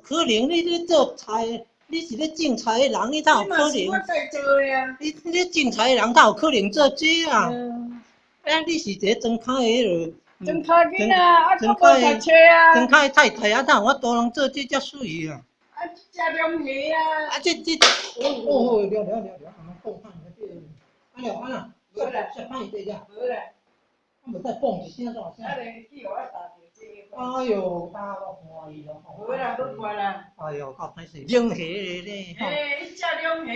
可能你咧做菜，你是咧种菜的人，你哪有可能？我在做呀。你咧种菜的人哪有可能做这啊？你是一个庄脚的迄落。庄脚囡仔，啊，较无读册啊。庄脚的太太啊，哪有法度通做这遮水啊？啊，这只龙虾啊。这，哦，了，慢慢放放下对。啊了，啊啦，无啦，小胖一点只。无啦。啊，无再蹦一声大声。啊，连去互我打着这个。哎哟，打我欢喜咯。无啦，无看啦。哎哟，够歹势，冷虾咧。嘿，伊只龙虾。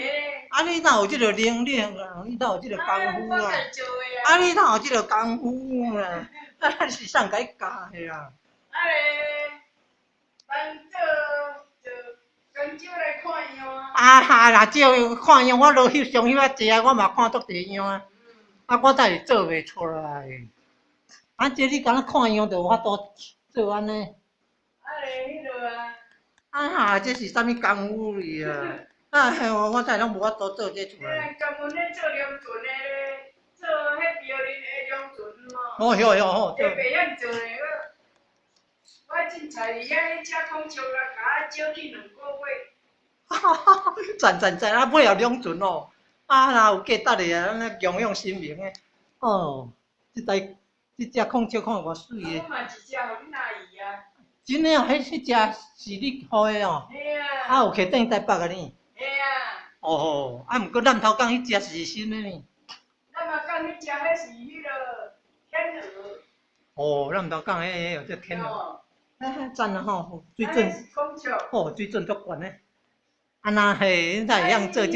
啊，你哪有这个能力啊？你哪有这个功夫啊？啊，你哪有这个功夫啊？啊，是谁甲你教的啊？啊咧，咱做广州来看样啊。啊哈啦，照看样，我落翕上翕啊济啊，我嘛看足济样啊。啊，我才是做袂出来。啊，这你敢若看样就有法度做安尼？啊咧，迄落啊。啊哈，这是啥物功夫哩啊？啊，我才拢无法度做这出来。专门咧做凉船的咧，做迄庙里的凉船哦，哟，这袂晓做的，我凊彩伫遐食孔雀啊，甲少去2个月。哈哈，赞，啊，尾后两船哦，啊，哪有价值的啊？咱强养生命的。哦，这只孔雀看偌水的。我嘛是只互你阿姨啊。真的哦，迄只是你予的哦。嘿啊。啊，有摕等台北个呢。嘿啊。哦，啊，毋过咱头讲迄只是新的呢。咱嘛讲迄只，迄是迄落天鹅。哦，咱毋头讲迄这天鹅。赞啊吼，水准。孔雀。哦，水准足悬的。啊那嘿，咱会晓做这。